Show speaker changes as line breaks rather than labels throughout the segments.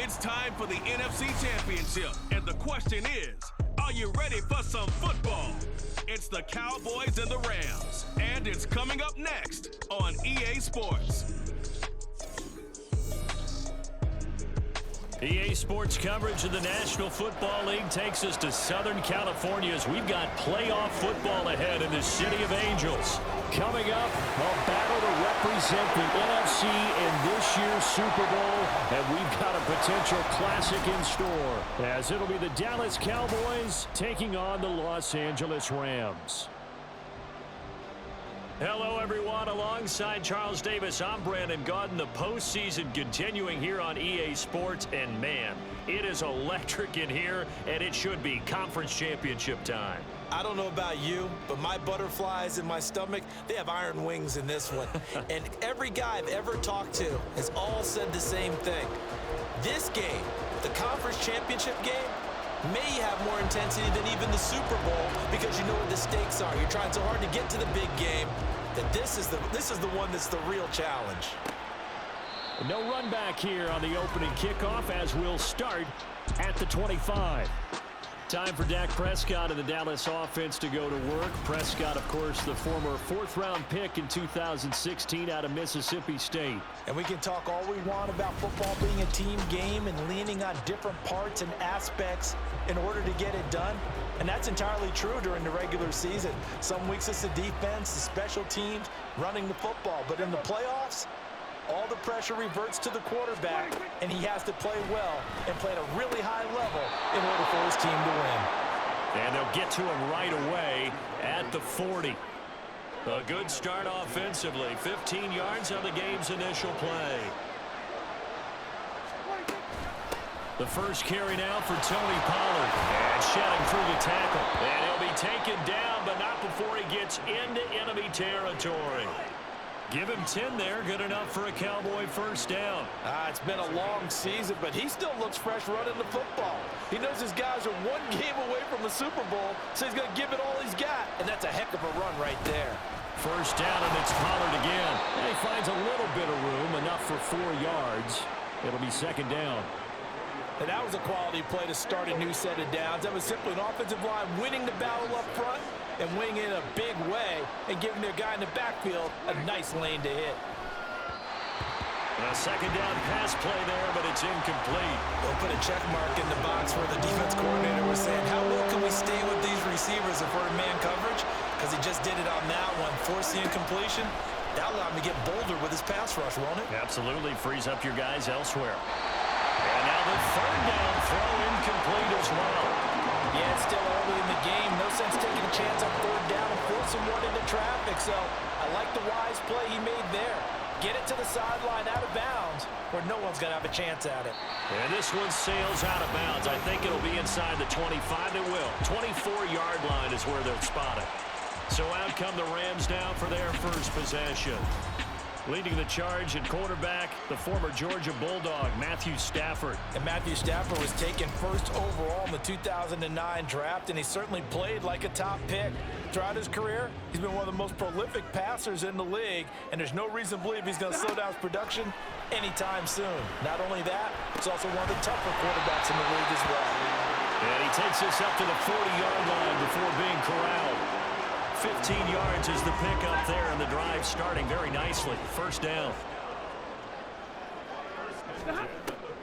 It's time for the NFC Championship, and the question is, are you ready for some football? It's the Cowboys and the Rams, and it's coming up next on EA Sports.
EA Sports coverage of the National Football League takes us to Southern California as we've got playoff football ahead in the City of Angels. Coming up, a battle to represent the NFC in this year's Super Bowl, and we've got a potential classic in store, as it'll be the Dallas Cowboys taking on the Los Angeles Rams. Hello, everyone. Alongside Charles Davis, I'm Brandon Gaudin. The postseason continuing here on EA Sports, and man, it is electric in here, and it should be conference championship time.
I don't know about you, but my butterflies in my stomach, they have iron wings in this one. And every guy I've ever talked to has all said the same thing. This game, the conference championship game, may have more intensity than even the Super Bowl because you know what the stakes are. You're trying so hard to get to the big game that this is the one that's the real challenge.
No run back here on the opening kickoff as we'll start at the 25. Time for Dak Prescott and the Dallas offense to go to work. Prescott, of course, the former fourth-round pick in 2016 out of Mississippi State.
And we can talk all we want about football being a team game and leaning on different parts and aspects in order to get it done. And that's entirely true during the regular season. Some weeks it's the defense, the special teams, running the football. But in the playoffs, all the pressure reverts to the quarterback, and he has to play well and play at a really high level in order for his team to win.
And they'll get to him right away at the 40. A good start offensively. 15 yards on the game's initial play. The first carry now for Tony Pollard. And shedding through the tackle. And he'll be taken down, but not before he gets into enemy territory. Give him 10 there. Good enough for a Cowboy first down.
It's been a long season, but he still looks fresh running the football. He knows his guys are one game away from the Super Bowl, so he's going to give it all he's got. And that's a heck of a run right there.
First down, and it's Pollard again. And he finds a little bit of room, enough for 4 yards. It'll be second down.
And that was a quality play to start a new set of downs. That was simply an offensive line winning the battle up front and winning in a big way and giving their guy in the backfield a nice lane to hit.
A second down pass play there, but it's incomplete.
They'll put a check mark in the box where the defense coordinator was saying, how well can we stay with these receivers if we're in man coverage? Because he just did it on that one, forced the incompletion. That'll allow him to get bolder with his pass rush, won't it?
Absolutely, frees up your guys elsewhere. And now the third down throw incomplete as well.
Yeah, it's still early in the game. No sense taking a chance on third down and forcing one into traffic. So I like the wise play he made there. Get it to the sideline out of bounds where no one's going to have a chance at it.
And this one sails out of bounds. I think it'll be inside the 25. It will. 24-yard line is where they'll spot it. So out come the Rams now for their first possession. Leading the charge at quarterback, the former Georgia Bulldog, Matthew Stafford.
And Matthew Stafford was taken first overall in the 2009 draft, and he certainly played like a top pick. Throughout his career, he's been one of the most prolific passers in the league, and there's no reason to believe he's going to slow down his production anytime soon. Not only that, he's also one of the tougher quarterbacks in the league as well.
And he takes us up to the 40-yard line before being corralled. 15 yards is the pickup there, and the drive starting very nicely. First down.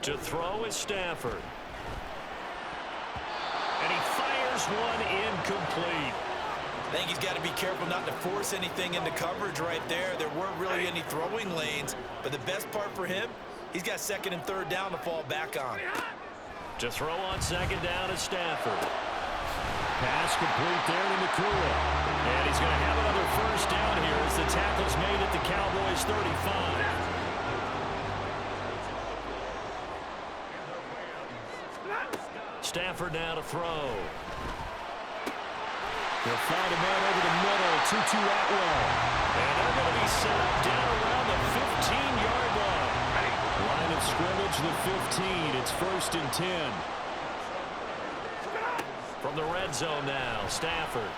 To throw is Stafford. And he fires one incomplete.
I think he's got to be careful not to force anything into coverage right there. There weren't really any throwing lanes, but the best part for him, he's got second and third down to fall back on.
To throw on second down is Stafford. Pass complete there to McCool. And he's going to have another first down here as the tackle's made at the Cowboys' 35. Stafford now to throw. They'll find a man over the middle, Tutu Atwell. And they're going to be set up down around the 15-yard line. Line of scrimmage, the 15. It's first and 10. From the red zone now, Stafford.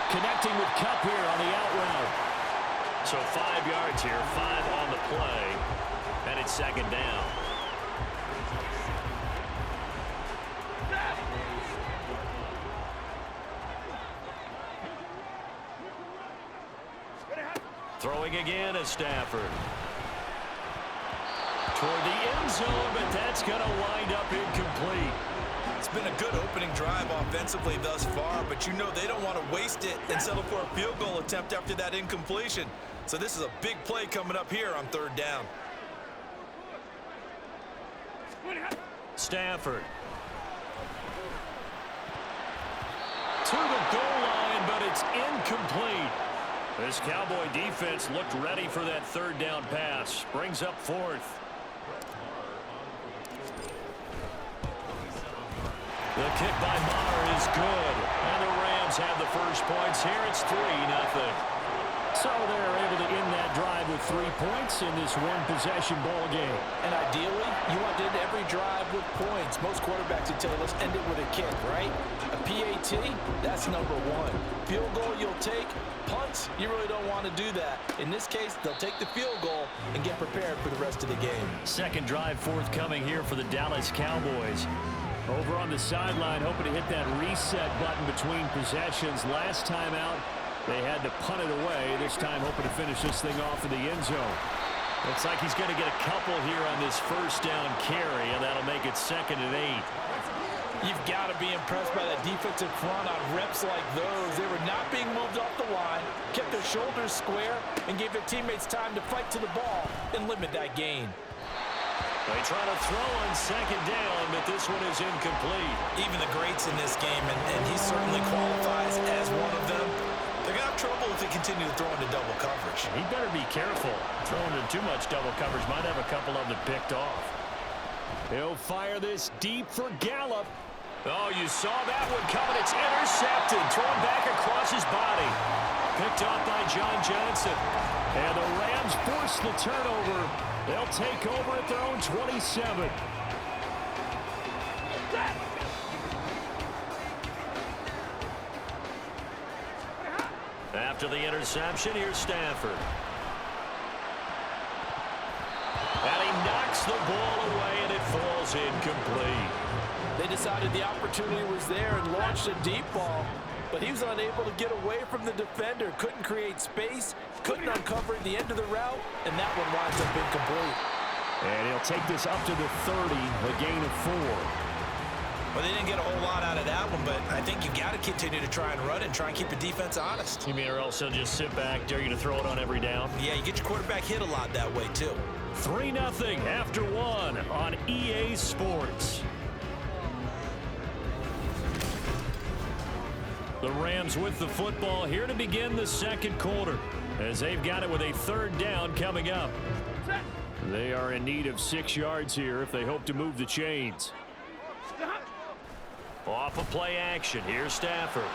Connecting with Kupp here on the out route. So 5 yards here, 5 on the play. And it's second down. Throwing again is Stafford. Toward the end zone, but that's going to wind up incomplete.
It's been a good opening drive offensively thus far, but you know they don't want to waste it and settle for a field goal attempt after that incompletion. So this is a big play coming up here on 3rd down.
Stafford. To the goal line, but it's incomplete. This Cowboy defense looked ready for that 3rd down pass. Brings up 4th. The kick by Maher is good. And the Rams have the first points here. It's 3-0. So they're able to end that drive with 3 points in this one-possession ball game.
And ideally, you want to end every drive with points. Most quarterbacks would tell you, let's end it with a kick, right? A PAT, that's number 1. Field goal you'll take. Punts, you really don't want to do that. In this case, they'll take the field goal and get prepared for the rest of the game.
Second drive forthcoming here for the Dallas Cowboys. Over on the sideline, hoping to hit that reset button between possessions. Last time out, they had to punt it away. This time, hoping to finish this thing off in the end zone. Looks like he's going to get a couple here on this first down carry, and that'll make it 2nd and 8.
You've got to be impressed by that defensive front on reps like those. They were not being moved off the line, kept their shoulders square, and gave their teammates time to fight to the ball and limit that gain.
They try to throw on 2nd down, but this one is incomplete.
Even the greats in this game, and he certainly qualifies as one of them, they're going to have trouble if they continue to throw into double coverage.
He better be careful. Throwing into too much double coverage might have a couple of them picked off. He'll fire this deep for Gallup. Oh, you saw that one coming. It's intercepted. Thrown back across his body. Picked off by John Johnson. And the Rams force the turnover. They'll take over at their own 27. After the interception, here's Stafford. And he knocks the ball away, and it falls incomplete.
They decided the opportunity was there and launched a deep ball, but he was unable to get away from the defender. Couldn't create space, couldn't uncover the end of the route, and that one winds up incomplete.
And he'll take this up to the 30, a gain of 4.
Well, they didn't get a whole lot out of that one, but I think you got to continue to try and run and try and keep the defense honest.
You mean or else they'll just sit back, dare you to throw it on every down?
Yeah, you get your quarterback hit a lot that way, too.
3-0 after 1 on EA Sports. The Rams with the football here to begin the 2nd quarter, as they've got it with a 3rd down coming up. They are in need of 6 yards here if they hope to move the chains. Off of play action, here's Stafford.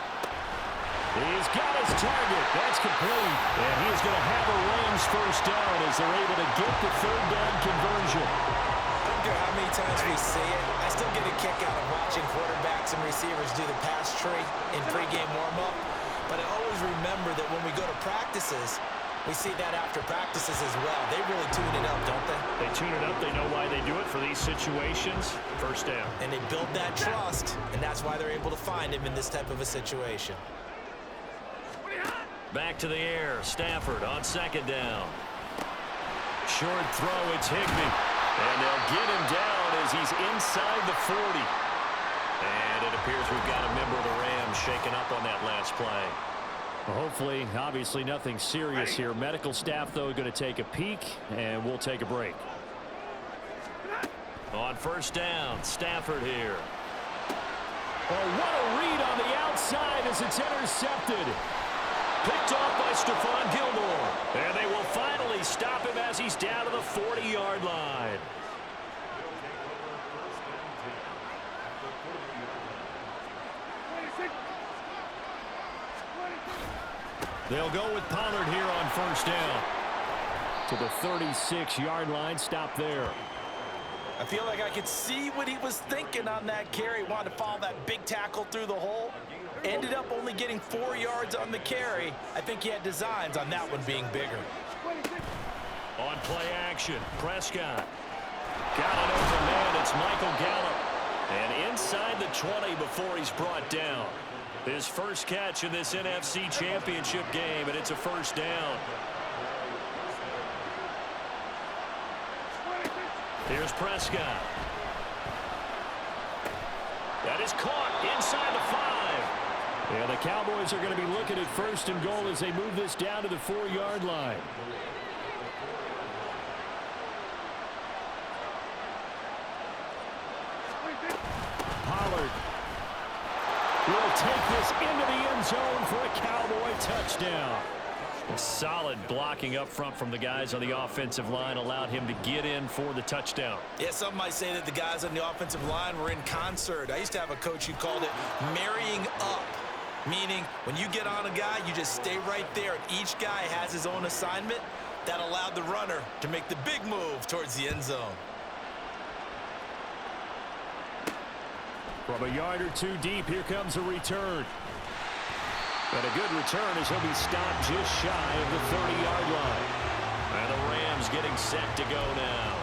He's got his target. That's complete. And he is going to have a Rams first down as they're able to get the 3rd down conversion.
I don't care how many times we see it, I still get a kick out of watching quarterbacks and receivers do the pass tree in pregame warm-up. But I always remember that when we go to practices, we see that after practices as well. They really tune it up, don't they?
They tune it up. They know why they do it for these situations. First down.
And they build that trust, and that's why they're able to find him in this type of a situation.
Back to the air. Stafford on 2nd down. Short throw. It's Higbee. And they'll get him down as he's inside the 40. And it appears we've got a member of the Rams shaken up on that last play. Well, hopefully, obviously nothing serious here. Medical staff, though, going to take a peek, and we'll take a break. On 1st down, Stafford here. Oh, what a read on the outside as it's intercepted. Picked off by Stephon Gilmore. And they will finally stop him as he's down to the 40-yard line. They'll go with Pollard here on 1st down. To the 36-yard line. Stop there.
I feel like I could see what he was thinking on that carry. Wanted to follow that big tackle through the hole. Ended up only getting 4 yards on the carry. I think he had designs on that one being bigger.
On play action, Prescott. Got it over man. It's Michael Gallup. And inside the 20 before he's brought down. His first catch in this NFC Championship game, and it's a 1st down. Here's Prescott. That is caught inside the 5. Yeah, the Cowboys are going to be looking at 1st and goal as they move this down to the 4-yard line. Pollard will take this into the end zone for a Cowboy touchdown. Solid blocking up front from the guys on the offensive line allowed him to get in for the touchdown.
Yeah, some might say that the guys on the offensive line were in concert. I used to have a coach who called it marrying up, meaning when you get on a guy, you just stay right there. Each guy has his own assignment. That allowed the runner to make the big move towards the end zone.
From a yard or two deep, here comes a return. But a good return as he'll be stopped just shy of the 30-yard line. And the Rams getting set to go now.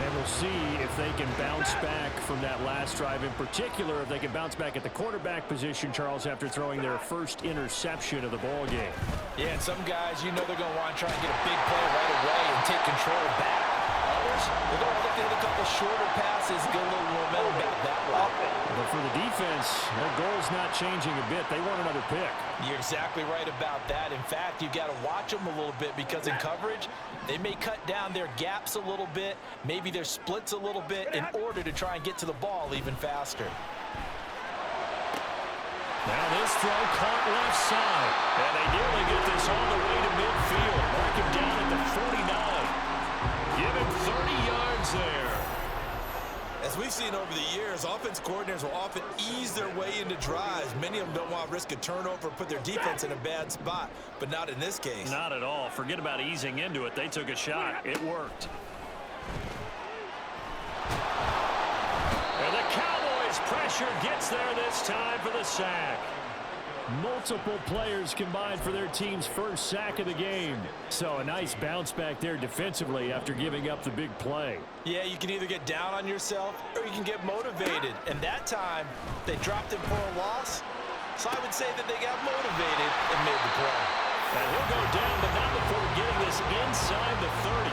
And we'll see if they can bounce back from that last drive. In particular, if they can bounce back at the quarterback position, Charles, after throwing their first interception of the ball game.
Yeah, and some guys, you know they're going to want to try and get a big play right away and take control back. Others, they're going to look to hit a couple shorter passes, get a little momentum back that way.
But for the defense, their goal's not changing a bit. They want another pick.
You're exactly right about that. In fact, you've got to watch them a little bit because in coverage, they may cut down their gaps a little bit, maybe their splits a little bit in order to try and get to the ball even faster.
Now this throw caught left side. And they nearly get this all the way to midfield. Mark him down at the 49. Give him 30 yards there.
As we've seen over the years, offense coordinators will often ease their way into drives. Many of them don't want to risk a turnover or put their defense in a bad spot, but not in this case.
Not at all. Forget about easing into it. They took a shot. It worked. And the Cowboys' pressure gets there this time for the sack. Multiple players combined for their team's first sack of the game. So a nice bounce back there defensively after giving up the big play.
Yeah, you can either get down on yourself or you can get motivated. And that time, they dropped it for a loss. So I would say that they got motivated and made the play.
And he'll go down, but not before getting this inside the 30.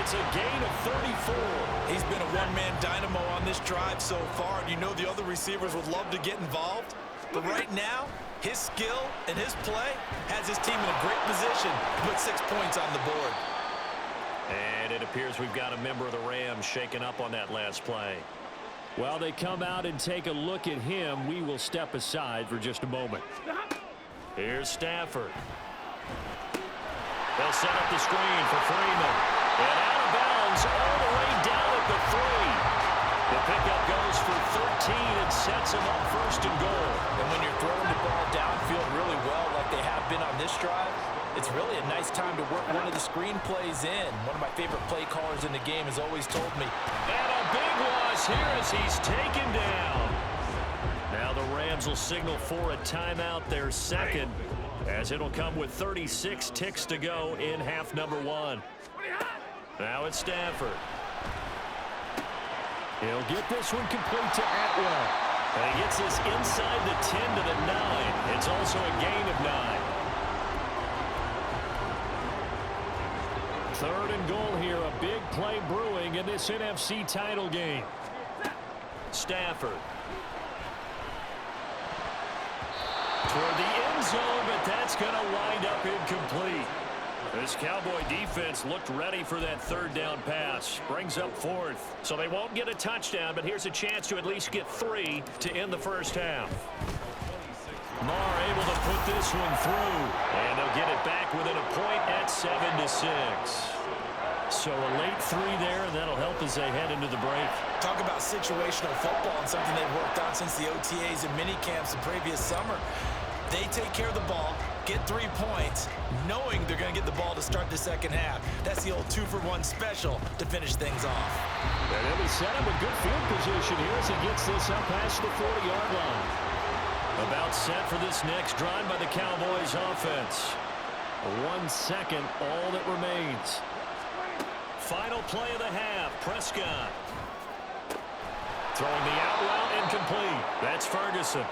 It's a gain of 34.
He's been a one-man dynamo on this drive so far. And you know the other receivers would love to get involved. But right now, his skill and his play has his team in a great position to put 6 points on the board.
And it appears we've got a member of the Rams shaken up on that last play. While they come out and take a look at him, we will step aside for just a moment. Here's Stafford. They'll set up the screen for Freeman. And out of bounds all the way down at the 3. The pickup goes for 13 and sets him up 1st and goal.
And when you're throwing the ball downfield really well like they have been on this drive, it's really a nice time to work one of the screen plays in. One of my favorite play callers in the game has always told me.
And a big loss here as he's taken down. Now the Rams will signal for a timeout, their second, as it'll come with 36 ticks to go in half number 1. Now it's Stafford. He'll get this one complete to Atwell. And he gets this inside the 10 to the 9. It's also a gain of 9. 3rd and goal here. A big play brewing in this NFC title game. Stafford. Toward the end zone, but that's going to wind up incomplete. This Cowboy defense looked ready for that 3rd down pass. Brings up 4th. So they won't get a touchdown, but here's a chance to at least get 3 to end the first half. Marr able to put this one through. And they'll get it back within a point at 7-6. So a late 3 there, and that'll help as they head into the break.
Talk about situational football and something they've worked on since the OTAs and mini camps the previous summer. They take care of the ball, get 3 points, knowing they're going to get the ball to start the second half. That's the old 2-for-1 special to finish things off.
And they'll be set up with good field position here as he gets this up past the 40-yard line. About set for this next drive by the Cowboys offense. 1 second, all that remains. Final play of the half, Prescott. Throwing the out route incomplete. That's Ferguson.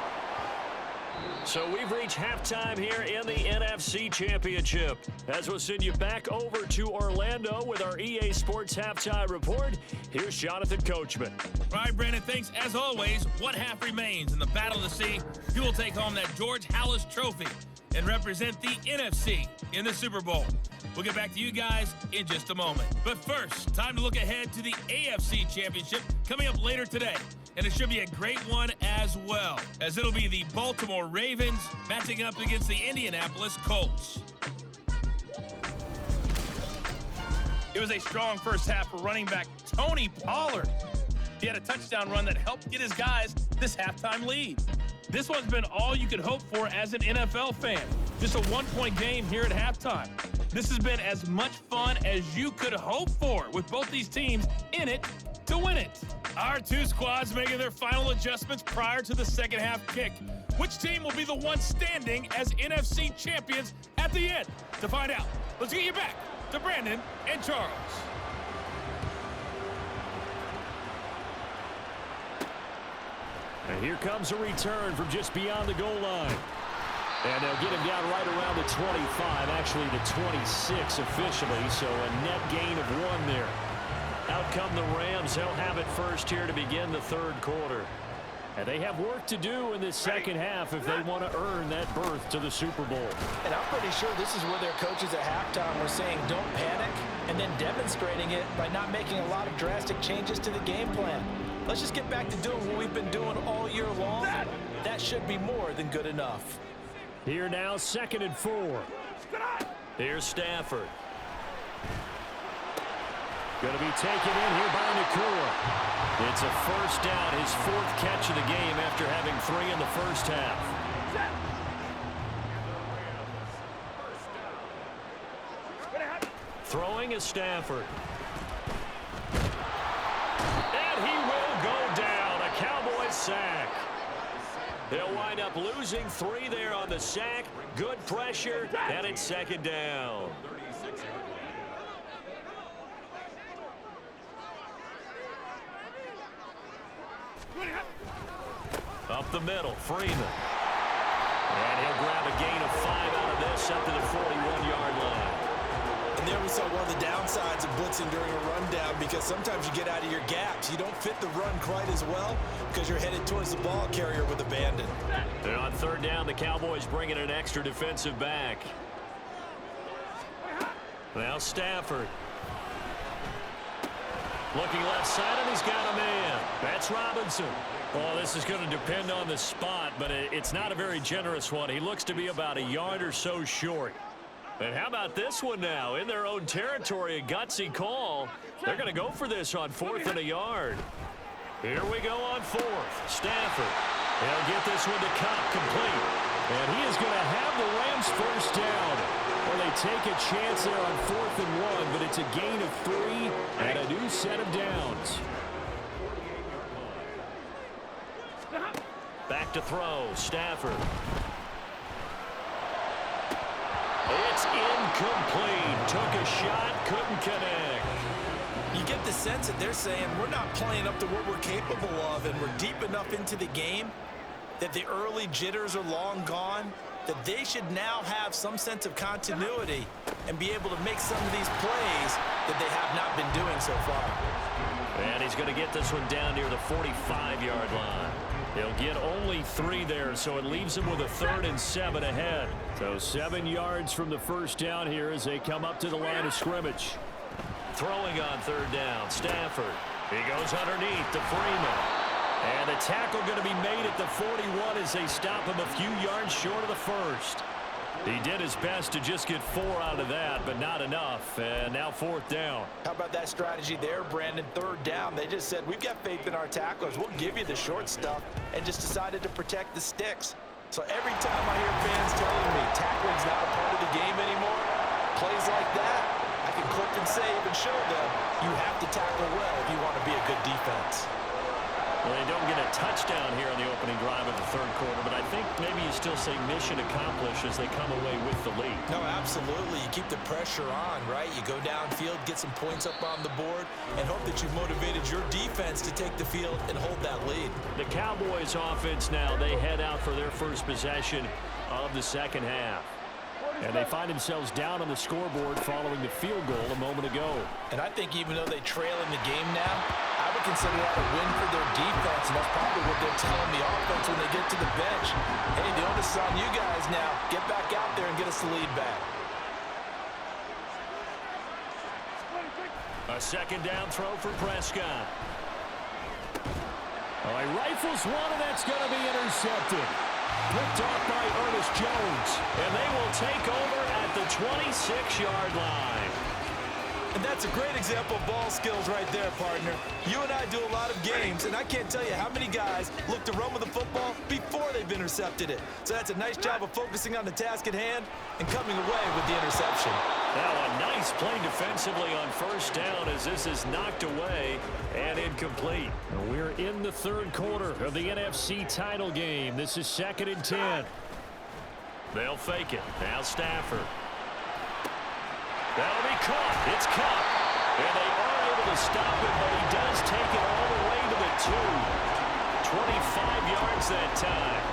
So we've reached halftime here in the NFC Championship. As we'll send you back over to Orlando with our EA Sports Halftime Report, here's Jonathan Coachman.
All right, Brandon, thanks. As always, one half remains in the Battle of the Sea. You will take home that George Halas Trophy and represent the NFC in the Super Bowl. We'll get back to you guys in just a moment. But first, time to look ahead to the AFC Championship coming up later today. And it should be a great one as well, as it'll be the Baltimore Ravens matching up against the Indianapolis Colts. It was a strong first half for running back Tony Pollard. He had a touchdown run that helped get his guys this halftime lead. This one's been all you could hope for as an NFL fan. Just a one-point game here at halftime. This has been as much fun as you could hope for, with both these teams in it to win it. Our two squads making their final adjustments prior to the second half kick. Which team will be the one standing as NFC champions at the end? To find out, let's get you back to Brandon and Charles.
And here comes a return from just beyond the goal line. And they'll get him down right around the 25, actually the 26 officially, so a net gain of 1 there. Out come the Rams. They'll have it first here to begin the third quarter. And they have work to do in this second half if they want to earn that berth to the Super Bowl.
And I'm pretty sure this is where their coaches at halftime were saying don't panic, and then demonstrating it by not making a lot of drastic changes to the game plan. Let's just get back to doing what we've been doing all year long. That should be more than good enough.
Here now, 2nd and 4. Here's Stafford. Going to be taken in here by Nakua. It's a first down, his 4th catch of the game after having 3 in the first half. Throwing is Stafford. And he will go down. A Cowboy sack. They'll wind up losing 3 there on the sack. Good pressure, and it's 2nd down. Up the middle, Freeman. And he'll grab a gain of 5 out of this up to the 41-yard line.
And there we saw one of the downsides of blitzing during a rundown, because sometimes you get out of your gaps. You don't fit the run quite as well because you're headed towards the ball carrier with abandon.
And on 3rd down, the Cowboys bring in an extra defensive back. Now Stafford. Looking left side, and he's got a man. That's Robinson. Oh, this is going to depend on the spot, but it's not a very generous one. He looks to be about a yard or so short. And how about this one now? In their own territory, a gutsy call. They're going to go for this on 4th and a yard. Here we go on 4th. Stafford. He'll get this one to Cobb, complete. And he is going to have the Rams first down. Well, they take a chance there on 4th and 1, but it's a gain of 3 and a new set of downs. Back to throw, Stafford. It's incomplete. Took a shot, couldn't connect.
You get the sense that they're saying we're not playing up to what we're capable of, and we're deep enough into the game that the early jitters are long gone, that they should now have some sense of continuity and be able to make some of these plays that they have not been doing so far.
And he's going to get this one down near the 45-yard line. He'll get only 3 there, so it leaves him with a 3rd and 7 ahead. So 7 yards from the first down here as they come up to the line of scrimmage. Throwing on 3rd down, Stafford. He goes underneath to Freeman. And the tackle going to be made at the 41 as they stop him a few yards short of the first. He did his best to just get 4 out of that, but not enough. And now 4th down.
How about that strategy there, Brandon? 3rd down. They just said, we've got faith in our tacklers. We'll give you the short stuff, and just decided to protect the sticks. So every time I hear fans telling me tackling's not a part of the game anymore, plays like that, I can clip and save and show them you have to tackle well if you want to be a good defense.
Well, they don't get a touchdown here on the opening drive of the third quarter, but I think maybe you still say mission accomplished as they come away with the lead.
No, absolutely. You keep the pressure on, right? You go downfield, get some points up on the board, and hope that you've motivated your defense to take the field and hold that lead.
The Cowboys offense now, they head out for their first possession of the second half. And they find themselves down on the scoreboard following the field goal a moment ago.
And I think even though they trail in the game now, I would consider that a win for their defense, and that's probably what they're telling the offense when they get to the bench. Hey, the onus is on you guys now. Get back out there and get us the lead back.
A second down throw for Prescott. Oh, he rifles one, and that's going to be intercepted. Picked off by Ernest Jones, and they will take over at the 26-yard line.
And that's a great example of ball skills right there, partner. You and I do a lot of games, and I can't tell you how many guys look to run with the football before they've intercepted it. So that's a nice job of focusing on the task at hand and coming away with the interception.
Now a nice play defensively on first down as this is knocked away and incomplete. We're in the third quarter of the NFC title game. This is 2nd and 10. They'll fake it. Now Stafford. That'll be caught. It's caught. And they are able to stop it, but he does take it all the way to the 2. 25 yards that time.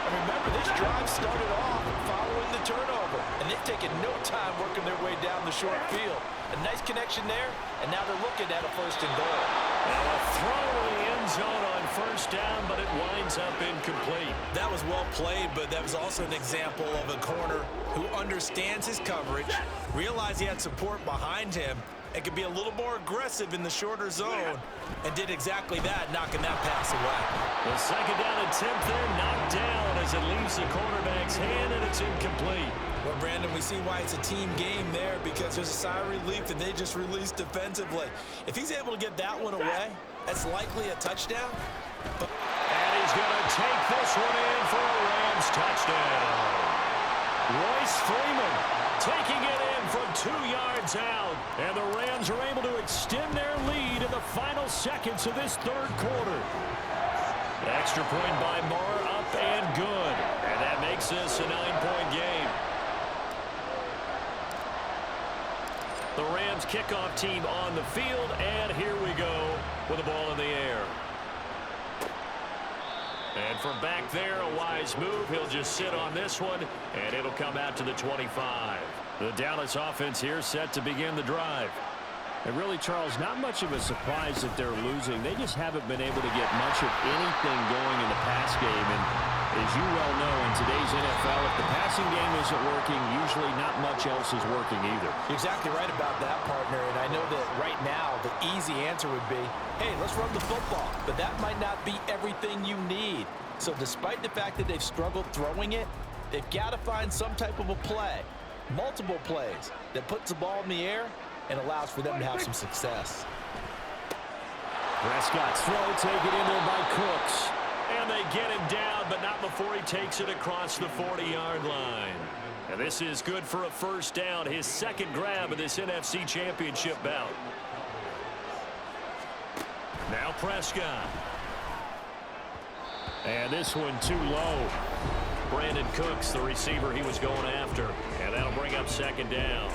And remember, this drive started off following the turnover, and they've taken no time working their way down the short field. A nice connection there, and now they're looking at a 1st and goal.
Now a throw in the end zone on first down, but it winds up incomplete.
That was well played, but that was also an example of a corner who understands his coverage, realized he had support behind him, and could be a little more aggressive in the shorter zone, and did exactly that, knocking that pass away.
The second down attempt there knocked down as it leaves the cornerback's hand, and it's incomplete.
Well, Brandon, we see why it's a team game there, because there's a sigh of relief that they just released defensively. If he's able to get that one away, that's likely a touchdown.
And he's going to take this one in for a Rams touchdown. Royce Freeman taking it in from 2 yards out. And the Rams are able to extend their lead in the final seconds of this third quarter. Extra point by Moore, up and good. And that makes this a 9-point game. The Rams kickoff team on the field, and here we go with the ball in the air. And from back there, a wise move. He'll just sit on this one, and it'll come out to the 25. The Dallas offense here set to begin the drive.
And really, Charles, not much of a surprise that they're losing. They just haven't been able to get much of anything going in the pass game. And as you well know, in today's NFL, if the passing game isn't working, usually not much else is working either.
You're exactly right about that, partner. And I know that right now the easy answer would be, hey, let's run the football. But that might not be everything you need. So despite the fact that they've struggled throwing it, they've got to find some type of a play, multiple plays, that puts the ball in the air and allows for them to have some success.
Prescott's throw taken in there by Cooks. And they get him down, but not before he takes it across the 40-yard line. And this is good for a first down, his second grab of this NFC Championship bout. Now Prescott. And this one too low. Brandon Cooks, the receiver he was going after. And that'll bring up second down.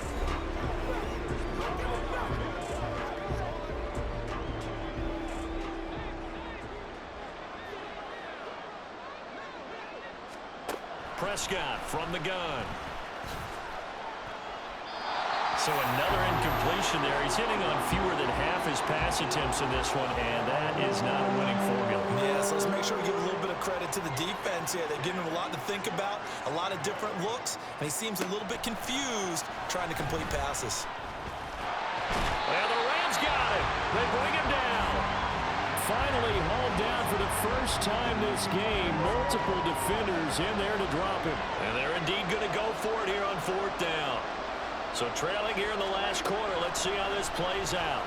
Prescott from the gun. So another incompletion there. He's hitting on fewer than half his pass attempts in this one, and that is not a winning formula.
Yeah, so let's make sure we give a little bit of credit to the defense here. They're giving him a lot to think about, a lot of different looks, and he seems a little bit confused trying to complete passes.
And the Rams got it. They bring him down. Finally hauled down for the first time this game. Multiple defenders in there to drop him. And they're indeed going to go for it here on fourth down. So trailing here in the last quarter. Let's see how this plays out.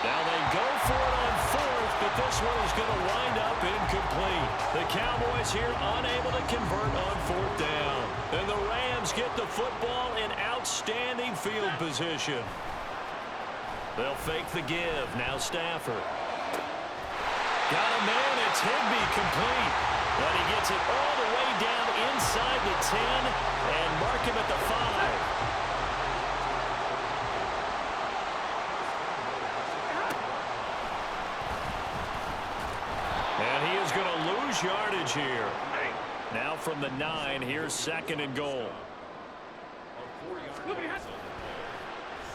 Now they go for it on fourth, but this one is going to wind up incomplete. The Cowboys here unable to convert on fourth down. And the Rams get the football in outstanding field position. They'll fake the give. Now Stafford. Got a man. It's Higbee complete. But he gets it all the way down inside the 10 and mark him at the 5. And he is going to lose yardage here. Now from the 9, here's 2nd and goal.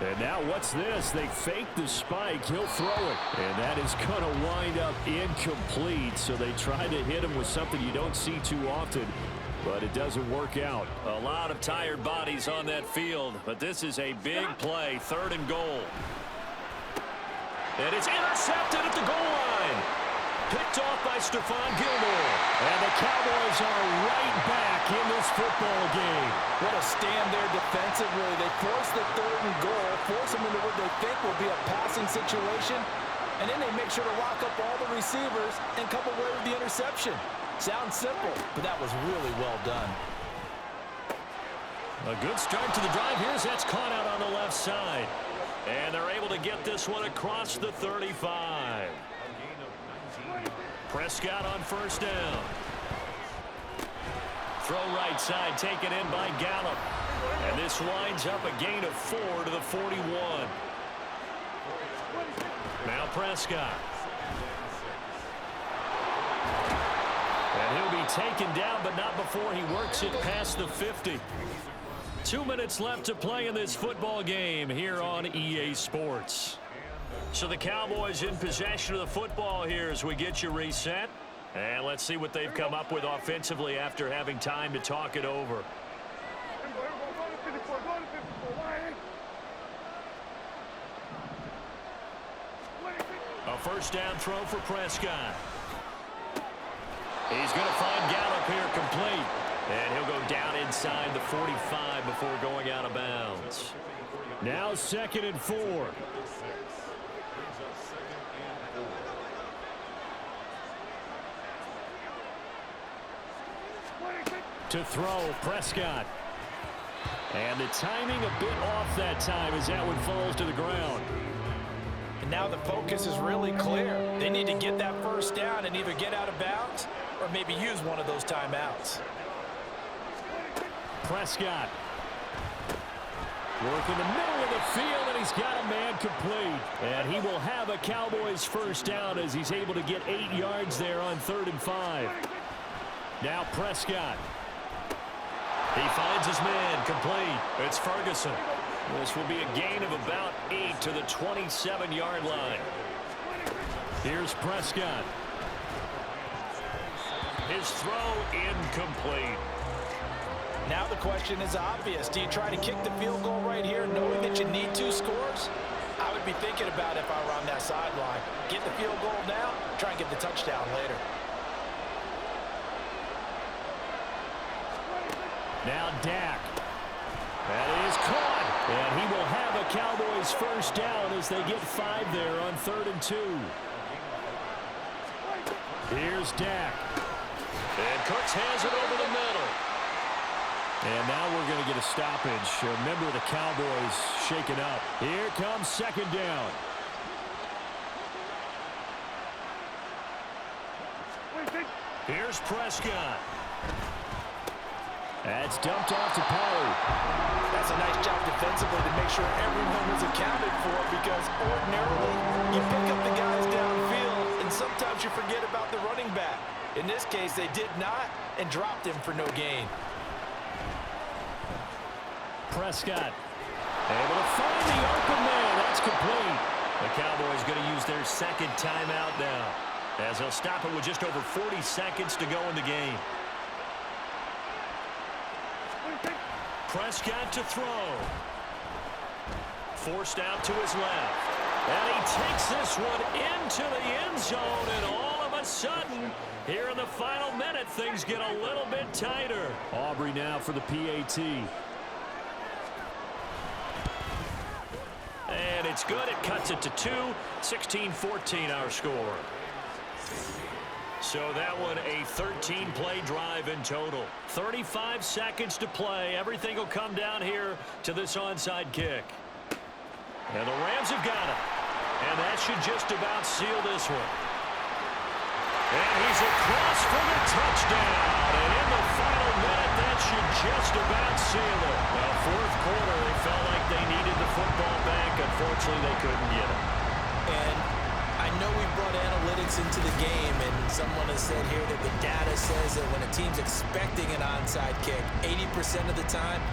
And now what's this? They fake the spike. He'll throw it. And that is going to wind up incomplete. So they try to hit him with something you don't see too often, but it doesn't work out. A lot of tired bodies on that field, but this is a big play. 3rd and goal. And it's intercepted at the goal line. Picked off by Stephon Gilmore. And the Cowboys are right back in this football game.
What a stand there defensively. They force the 3rd and goal, force them into what they think will be a passing situation, and then they make sure to lock up all the receivers and come away with the interception. Sounds simple, but that was really well done.
A good start to the drive here as that's caught out on the left side. And they're able to get this one across the 35. Prescott on 1st down. Throw right side taken in by Gallup. And this winds up a gain of 4 to the 41. Now Prescott. And he'll be taken down, but not before he works it past the 50. 2 minutes left to play in this football game here on EA Sports. So the Cowboys in possession of the football here as we get you reset. And let's see what they've come up with offensively after having time to talk it over. A 1st down throw for Prescott. He's going to find Gallup here complete. And he'll go down inside the 45 before going out of bounds.
Now 2nd and 4. To throw, Prescott. And the timing a bit off that time as that one falls to the ground.
And now the focus is really clear. They need to get that 1st down and either get out of bounds or maybe use one of those timeouts.
Prescott. Working the middle of the field, and he's got a man complete. And he will have a Cowboys 1st down as he's able to get 8 yards there on 3rd and 5. Now Prescott.
He finds his man complete. It's Ferguson. This will be a gain of about 8 to the 27-yard line.
Here's Prescott.
His throw incomplete.
Now the question is obvious. Do you try to kick the field goal right here knowing that you need 2 scores? I would be thinking about it if I were on that sideline. Get the field goal now, try and get the touchdown later.
Now Dak. That is caught. And he will have a Cowboys 1st down as they get 5 there on 3rd and 2. Here's Dak.
And Cooks has it over the middle.
And now we're going to get a stoppage. A member of the Cowboys shaken up. Here comes 2nd down.
Here's Prescott.
That's dumped off to Pollard.
That's a nice job defensively to make sure everyone was accounted for, because ordinarily you pick up the guys downfield and sometimes you forget about the running back. In this case, they did not and dropped him for no gain.
Prescott able to find the open man. That's complete.
The Cowboys going to use their 2nd timeout now, as they'll stop it with just over 40 seconds to go in the game. Prescott to throw. Forced out to his left. And he takes this one into the end zone, and all of a sudden, here in the final minute, things get a little bit tighter.
Aubrey now for the PAT.
And it's good. It cuts it to 2. 16-14 our score. So that one a 13-play drive in total. 35 seconds to play. Everything will come down here to this onside kick. And the Rams have got it. And that should just about seal this one. And he's across for the touchdown. And in the final minute, that should just about seal it. Now, fourth quarter, they felt like they needed the football back. Unfortunately, they couldn't get it.
And I know we brought analytics into the game, and someone has said here that the data says that when a team's expecting an onside kick, 80% of the time,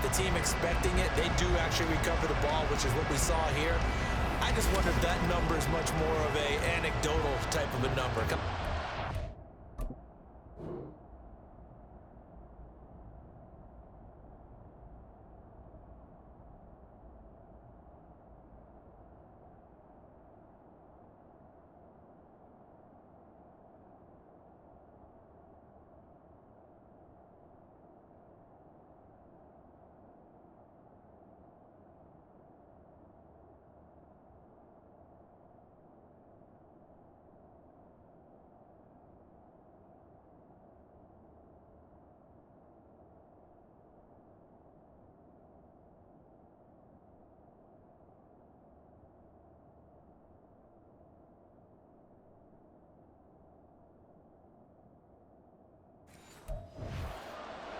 the team expecting it, they do actually recover the ball, which is what we saw here. I just wonder if that number is much more of a anecdotal type of a number.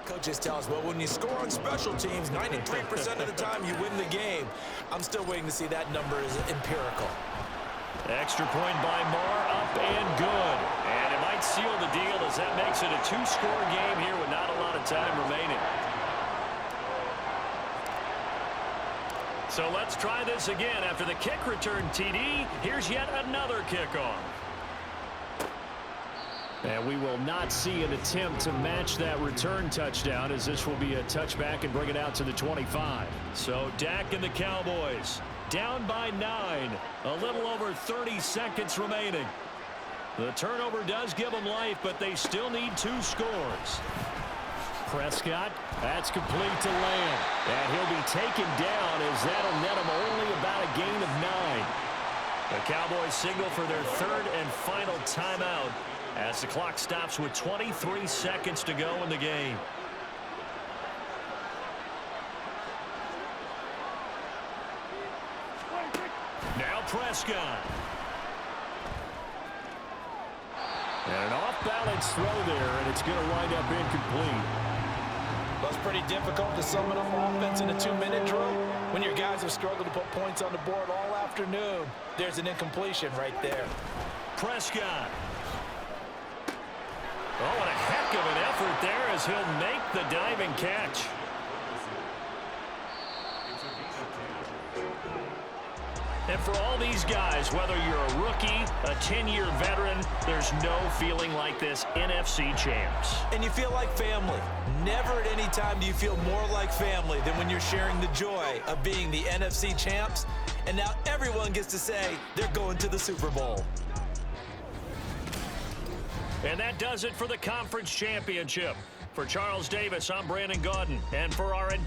Coaches tell us, well, when you score on special teams, 93% of the time you win the game. I'm still waiting to see that number is empirical.
Extra point by Marr, up and good. And it might seal the deal as that makes it a two-score game here with not a lot of time remaining. So let's try this again. After the kick return TD, here's yet another kickoff. And we will not see an attempt to match that return touchdown, as this will be a touchback and bring it out to the 25. So Dak and the Cowboys down by 9. A little over 30 seconds remaining. The turnover does give them life, but they still need 2 scores. Prescott, that's complete to Lamb. And he'll be taken down as that'll net him only about a gain of 9. The Cowboys signal for their third and final timeout as the clock stops with 23 seconds to go in the game. Now Prescott. And an off-balance throw there, and it's going to wind up incomplete.
Well, it's pretty difficult to sum up offense in a 2-minute drill when your guys have struggled to put points on the board all afternoon. There's an incompletion right there.
Prescott. Oh, and a heck of an effort there as he'll make the diving catch. And for all these guys, whether you're a rookie, a 10-year veteran, there's no feeling like this NFC champs.
And you feel like family. Never at any time do you feel more like family than when you're sharing the joy of being the NFC champs. And now everyone gets to say they're going to the Super Bowl.
And that does it for the conference championship. For Charles Davis, I'm Brandon Gaudin. And for our